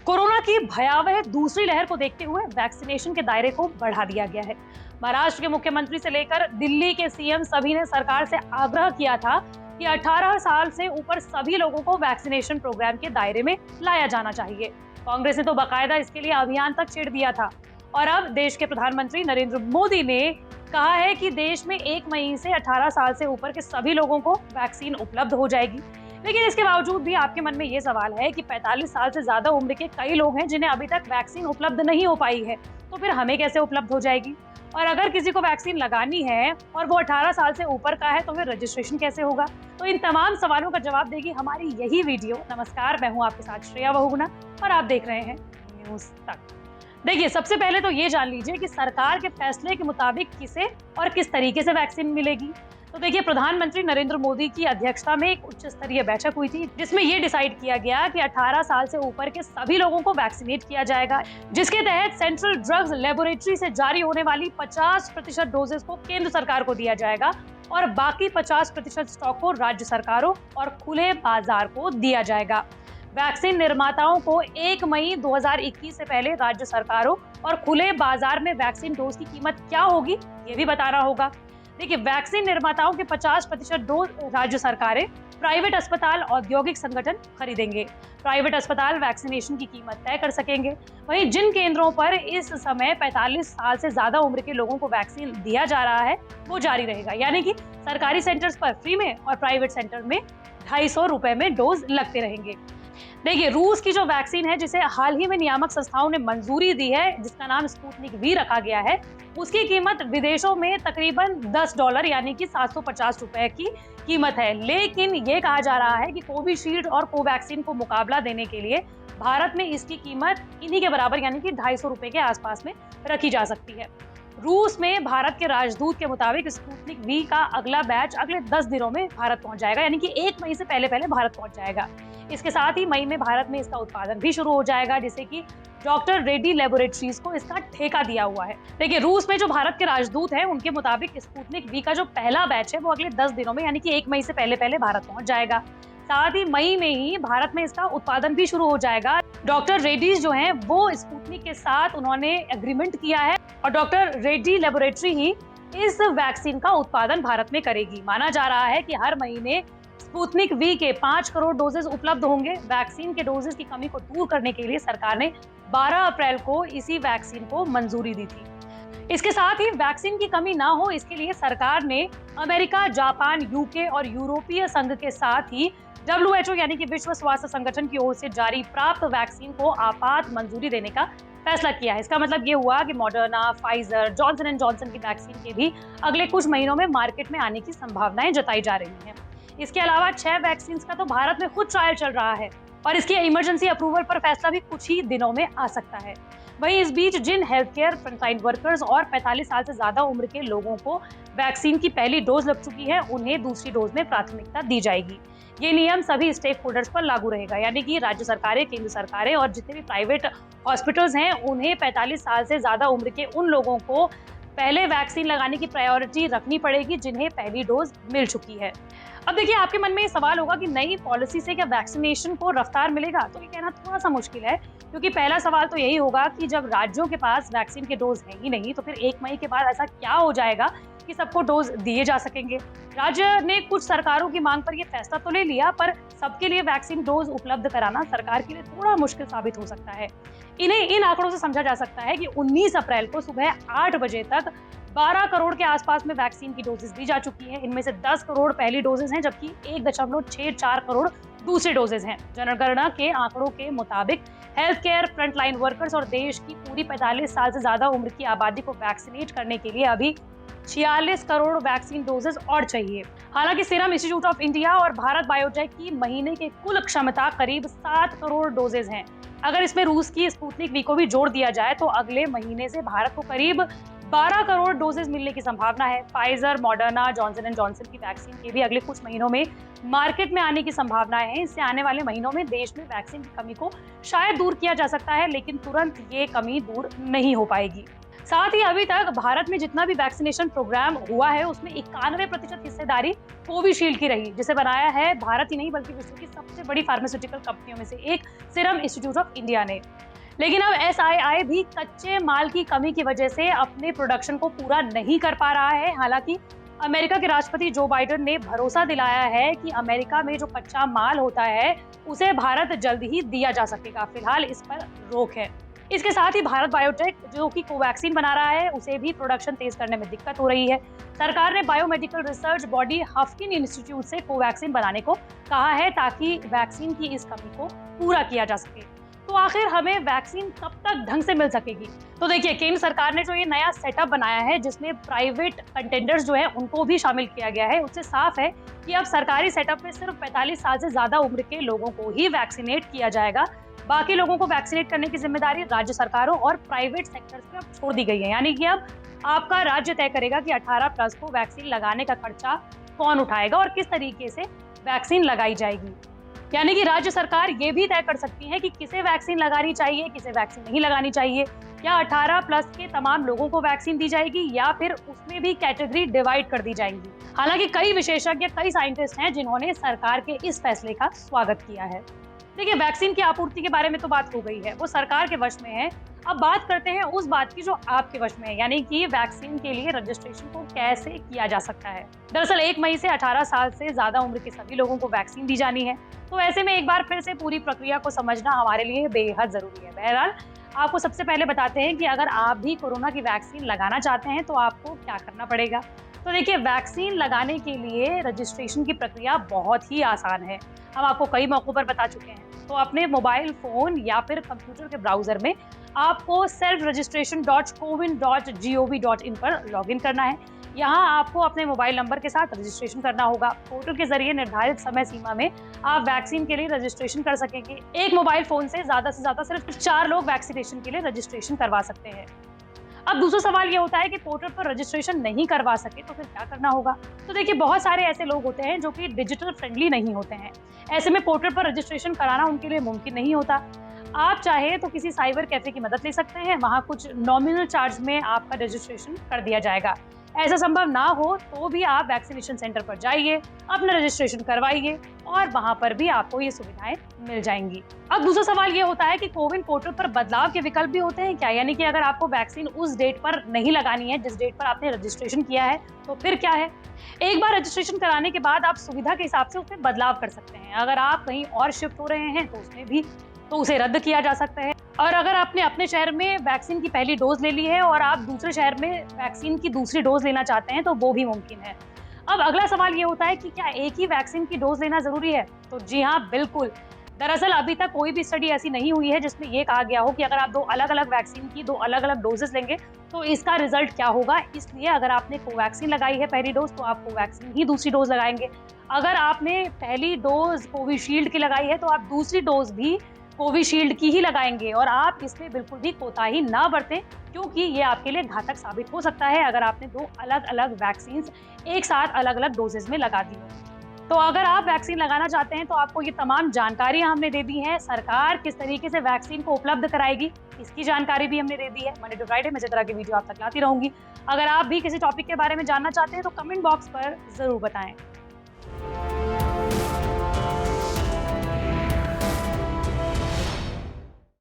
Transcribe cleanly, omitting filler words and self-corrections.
Corona की भयावह दूसरी लहर को देखते हुए वैक्सीनेशन के दायरे को बढ़ा दिया गया है। महाराष्ट्र के मुख्यमंत्री से लेकर दिल्ली के सीएम सभी ने सरकार से आग्रह किया था कि 18 साल से ऊपर सभी लोगों को वैक्सीनेशन प्रोग्राम के दायरे में लाया जाना चाहिए। कांग्रेस ने तो बाकायदा इसके लिए अभियान तक छेड़ दिया था और अब देश के प्रधानमंत्री नरेंद्र मोदी ने कहा है कि देश में 1 मई से 18 साल से ऊपर के सभी लोगों को वैक्सीन उपलब्ध हो जाएगी। लेकिन इसके बावजूद भी आपके मन में ये सवाल है कि 45 साल से ज्यादा उम्र के कई लोग हैं जिन्हें अभी तक वैक्सीन उपलब्ध नहीं हो पाई है, तो फिर हमें कैसे उपलब्ध हो जाएगी? और अगर किसी को वैक्सीन लगानी है और वो 18 साल से ऊपर का है तो फिर रजिस्ट्रेशन कैसे होगा? तो इन तमाम सवालों का जवाब देगी हमारी यही वीडियो। नमस्कार, मैं हूँ आपके साथ श्रेया बहुगुणा और आप देख रहे हैं न्यूज तक। देखिए, सबसे पहले तो ये जान लीजिए कि सरकार के फैसले के मुताबिक किसे और किस तरीके से वैक्सीन मिलेगी। तो देखिए, प्रधानमंत्री नरेंद्र मोदी की अध्यक्षता में एक उच्च स्तरीय बैठक हुई थी जिसमें ये डिसाइड किया गया कि 18 साल से ऊपर के सभी लोगों को वैक्सीनेट किया जाएगा, जिसके तहत सेंट्रल ड्रग्स लेबोरेटरी से जारी होने वाली 50% डोजेस को केंद्र सरकार को दिया जाएगा और बाकी 50% स्टॉक को राज्य सरकारों और खुले बाजार को दिया जाएगा। वैक्सीन निर्माताओं को 1 मई 2021 से पहले राज्य सरकारों और खुले बाजार में वैक्सीन डोज की कीमत क्या होगी ये भी बताना होगा। देखिए, वैक्सीन निर्माताओं के 50% डोज राज्य सरकारें, प्राइवेट अस्पताल, औद्योगिक संगठन खरीदेंगे। प्राइवेट अस्पताल वैक्सीनेशन की कीमत तय कर सकेंगे। वहीं जिन केंद्रों पर इस समय 45 साल से ज्यादा उम्र के लोगों को वैक्सीन दिया जा रहा है वो जारी रहेगा, यानी कि सरकारी सेंटर्स पर फ्री में और प्राइवेट सेंटर में 250 रुपए में डोज लगते रहेंगे। देखिए, रूस की जो वैक्सीन है जिसे हाल ही में नियामक संस्थाओं ने मंजूरी दी है, जिसका नाम स्पुतनिक वी रखा गया है, उसकी कीमत विदेशों में तकरीबन $10 यानी कि 750 रुपए की कीमत है। लेकिन ये कहा जा रहा है कि कोविशील्ड और कोवैक्सीन को मुकाबला देने के लिए भारत में इसकी कीमत इन्हीं के बराबर यानी कि 250 रुपए के आसपास में रखी जा सकती है। रूस में भारत के राजदूत के मुताबिक स्पुतनिक वी का अगला बैच अगले 10 दिनों में भारत पहुंच जाएगा, यानी कि 1 मई से पहले भारत पहुंच जाएगा। इसके साथ ही मई में भारत में इसका उत्पादन भी शुरू हो जाएगा, जिसे कि डॉक्टर रेड्डी लेबोरेटरीज को इसका ठेका दिया हुआ है। देखिए, रूस में जो भारत के राजदूत हैं उनके मुताबिक स्पुतनिक वी का जो पहला बैच है वो अगले 10 दिनों में यानी कि 1 मई से पहले भारत पहुंच जाएगा। साथ ही मई में ही भारत में इसका उत्पादन भी शुरू हो जाएगा। डॉक्टर रेड्डीज जो हैं वो स्पुतनिक के साथ उन्होंने एग्रीमेंट किया है और डॉक्टर रेड्डी लेबोरेटरी ही इस वैक्सीन का उत्पादन भारत में करेगी। माना जा रहा है कि हर महीने स्पुतनिक वी के 5 करोड़ डोजेज उपलब्ध होंगे। वैक्सीन के डोजेज की कमी को दूर करने के लिए सरकार ने 12 अप्रैल को इसी वैक्सीन को मंजूरी दी थी। इसके साथ ही वैक्सीन की कमी ना हो इसके लिए सरकार ने अमेरिका, जापान, यूके और यूरोपीय संघ के साथ ही WHO यानी कि विश्व स्वास्थ्य संगठन की ओर से जारी प्राप्त वैक्सीन को आपात मंजूरी देने का फैसला किया है। इसका मतलब ये हुआ कि Moderna, Pfizer, Johnson and Johnson की वैक्सीन के भी अगले कुछ महीनों में मार्केट में आने की संभावनाएं जताई जा रही हैं। इसके अलावा 6 वैक्सीन का तो भारत में खुद ट्रायल चल रहा है और इसके इमरजेंसी अप्रूवल पर फैसला भी कुछ ही दिनों में आ सकता है। वहीं इस बीच जिन हेल्थ केयर फ्रंटलाइन वर्कर्स और 45 साल से ज्यादा उम्र के लोगों को वैक्सीन की पहली डोज लग चुकी है उन्हें दूसरी डोज में प्राथमिकता दी जाएगी। ये नियम सभी स्टेक होल्डर्स पर लागू रहेगा, यानी कि राज्य सरकारें, केंद्र सरकारें और जितने भी प्राइवेट हॉस्पिटल्स हैं उन्हें 45 साल से ज्यादा उम्र के उन लोगों को पहले वैक्सीन लगाने की प्रायोरिटी रखनी पड़ेगी जिन्हें पहली डोज मिल चुकी है। अब देखिए, आपके मन में ये सवाल होगा कि नई पॉलिसी से क्या वैक्सीनेशन को रफ्तार मिलेगा? तो ये कहना थोड़ा सा मुश्किल है, क्योंकि पहला सवाल तो यही होगा कि जब राज्यों के पास वैक्सीन के डोज है ही नहीं तो फिर 1 मई के बाद ऐसा क्या हो जाएगा कि सबको डोज दिए जा सकेंगे। राज्य ने कुछ सरकारों की मांग पर यह फैसला तो ले लिया, पर सबके लिए वैक्सीन डोज उपलब्ध कराना सरकार के लिए थोड़ा मुश्किल साबित हो सकता है। इन्हें इन आंकड़ों से समझा जा सकता है कि 19 अप्रैल को सुबह 8 बजे तक 12 करोड़ के आसपास में वैक्सीन की डोजेस दी जा चुकी है। इनमें से 10 करोड़ पहली डोजेस हैं, जबकि 1.64 करोड़ दूसरे डोजेस हैं। जनगणना के आंकड़ों के मुताबिक हेल्थ केयर फ्रंटलाइन वर्कर्स और देश की पूरी 45 साल से ज्यादा उम्र की आबादी को वैक्सीनेट करने के लिए अभी 46 करोड़ वैक्सीन डोजेस और चाहिए। हालांकि सीरम इंस्टीट्यूट ऑफ इंडिया और भारत बायोटेक की महीने की कुल क्षमता करीब 7 करोड़ डोजेस हैं। अगर इसमें रूस की स्पुतनिक वी को भी जोड़ दिया जाए तो अगले महीने से भारत को करीब 12 करोड़ डोजेज मिलने की संभावना है। Pfizer, Moderna, Johnson and Johnson की वैक्सीन के भी अगले कुछ महीनों में मार्केट में आने की संभावनाएं हैं। इससे आने वाले महीनों में देश में वैक्सीन की कमी को शायद दूर किया जा सकता है, लेकिन तुरंत ये कमी दूर नहीं हो पाएगी। साथ ही अभी तक भारत में जितना भी वैक्सीनेशन प्रोग्राम हुआ है उसमें 91% हिस्सेदारी कोविशील्ड की रही, जिसे बनाया है भारत ही नहीं बल्कि विश्व की सबसे बड़ी फार्मास्यूटिकल कंपनियों में से एक सीरम इंस्टीट्यूट ऑफ इंडिया ने। लेकिन अब एसआईआई भी कच्चे माल की कमी की वजह से अपने प्रोडक्शन को पूरा नहीं कर पा रहा है। हालांकि अमेरिका के राष्ट्रपति जो बाइडेन ने भरोसा दिलाया है कि अमेरिका में जो कच्चा माल होता है उसे भारत जल्द ही दिया जा सकेगा। फिलहाल इस पर रोक है। इसके साथ ही भारत बायोटेक जो कि कोवैक्सीन बना रहा है उसे भी प्रोडक्शन तेज करने में दिक्कत हो रही है। सरकार ने बायोमेडिकल रिसर्च बॉडी हफकिन इंस्टीट्यूट से कोवैक्सीन बनाने को कहा है ताकि वैक्सीन की इस कमी को पूरा किया जा सके। तो आखिर हमें वैक्सीन कब तक ढंग से मिल सकेगी? तो देखिए, केंद्र सरकार ने जो ये नया सेटअप बनाया है जिसमें प्राइवेट कंटेंडर्स जो है उनको भी शामिल किया गया है, उससे साफ है कि अब सरकारी सेटअप में सिर्फ 45 साल से ज्यादा उम्र के लोगों को ही वैक्सीनेट किया जाएगा। बाकी लोगों को वैक्सीनेट करने की जिम्मेदारी राज्य सरकारों और प्राइवेट सेक्टर्स पे अब छोड़ दी गई है। यानी कि अब आपका राज्य तय करेगा कि 18+ को वैक्सीन लगाने का खर्चा कौन उठाएगा और किस तरीके से वैक्सीन लगाई जाएगी। यानी कि राज्य सरकार ये भी तय कर सकती है कि किसे वैक्सीन लगानी चाहिए, किसे वैक्सीन नहीं लगानी चाहिए। या 18+ के तमाम लोगों को वैक्सीन दी जाएगी या फिर उसमें भी कैटेगरी डिवाइड कर दी जाएंगी। हालांकि कई विशेषज्ञ, कई साइंटिस्ट हैं जिन्होंने सरकार के इस फैसले का स्वागत किया है। देखिए, वैक्सीन की आपूर्ति के बारे में तो बात हो गई है, वो सरकार के वश में है। अब बात करते हैं उस बात की जो आपके वश में है, यानी कि वैक्सीन के लिए रजिस्ट्रेशन को कैसे किया जा सकता है। दरअसल 1 मई से 18 साल से ज्यादा उम्र के सभी लोगों को वैक्सीन दी जानी है। तो ऐसे में एक बार फिर से पूरी प्रक्रिया को समझना हमारे लिए बेहद जरूरी है। बहरहाल, आपको सबसे पहले बताते हैं कि अगर आप भी कोरोना की वैक्सीन लगाना चाहते हैं तो आपको क्या करना पड़ेगा। तो देखिए, वैक्सीन लगाने के लिए रजिस्ट्रेशन की प्रक्रिया बहुत ही आसान है। हम आपको कई मौकों पर बता चुके हैं। तो अपने मोबाइल फोन या फिर कंप्यूटर के ब्राउजर में आपको selfregistration.cowin.gov.in पर लॉगिन करना है। यहाँ आपको अपने मोबाइल नंबर के साथ रजिस्ट्रेशन करना होगा। पोर्टल के जरिए निर्धारित समय सीमा में आप वैक्सीन के लिए रजिस्ट्रेशन कर सकेंगे। एक मोबाइल फोन से ज्यादा सिर्फ 4 लोग वैक्सीनेशन के लिए रजिस्ट्रेशन करवा सकते हैं। अब दूसरा सवाल ये होता है कि पोर्टल पर रजिस्ट्रेशन नहीं करवा सके तो फिर क्या करना होगा। तो देखिए, बहुत सारे ऐसे लोग होते हैं जो कि डिजिटल फ्रेंडली नहीं होते हैं। ऐसे में पोर्टल पर रजिस्ट्रेशन कराना उनके लिए मुमकिन नहीं होता। आप चाहे तो किसी साइबर कैफे की मदद ले सकते हैं। वहाँ कुछ नॉमिनल चार्ज में आपका रजिस्ट्रेशन कर दिया जाएगा। ऐसा संभव ना हो तो भी आप वैक्सीनेशन सेंटर पर जाइए, अपना रजिस्ट्रेशन करवाइए और वहां पर भी आपको ये सुविधाएं मिल जाएंगी। अब दूसरा सवाल ये होता है कि कोविन पोर्टल पर बदलाव के विकल्प भी होते हैं क्या? यानी कि अगर आपको वैक्सीन उस डेट पर नहीं लगानी है जिस डेट पर आपने रजिस्ट्रेशन किया है तो फिर क्या है? एक बार रजिस्ट्रेशन कराने के बाद आप सुविधा के हिसाब से उसमें बदलाव कर सकते हैं। अगर आप कहीं और शिफ्ट हो रहे हैं तो उसमें भी उसे रद्द किया जा सकता है। और अगर आपने अपने शहर में वैक्सीन की पहली डोज ले ली है और आप दूसरे शहर में वैक्सीन की दूसरी डोज लेना चाहते हैं तो वो भी मुमकिन है। अब अगला सवाल ये होता है कि क्या एक ही वैक्सीन की डोज लेना जरूरी है? तो जी हाँ, बिल्कुल। दरअसल अभी तक कोई भी स्टडी ऐसी नहीं हुई है जिसमें ये कहा गया हो कि अगर आप 2 अलग-अलग वैक्सीन की 2 अलग-अलग डोजेस लेंगे तो इसका रिजल्ट क्या होगा। इसलिए अगर आपने कोवैक्सीन लगाई है पहली डोज तो आप कोवैक्सीन ही दूसरी डोज लगाएंगे। अगर आपने पहली डोज कोविशील्ड की लगाई है तो आप दूसरी डोज भी कोविशील्ड की ही लगाएंगे। और आप इसमें बिल्कुल भी कोताही ना बरतें क्योंकि ये आपके लिए घातक साबित हो सकता है अगर आपने 2 अलग-अलग वैक्सीन एक साथ अलग-अलग डोजेज में लगा दी हो। तो अगर आप वैक्सीन लगाना चाहते हैं तो आपको ये तमाम जानकारियां हमने दे दी हैं। सरकार किस तरीके से वैक्सीन को उपलब्ध कराएगी इसकी जानकारी भी हमने दे दी है। मंडे टू फ्राइडे में इस तरह की वीडियो आप तक लाती रहूंगी। अगर आप भी किसी टॉपिक के बारे में जानना चाहते हैं तो कमेंट बॉक्स पर जरूर बताएं।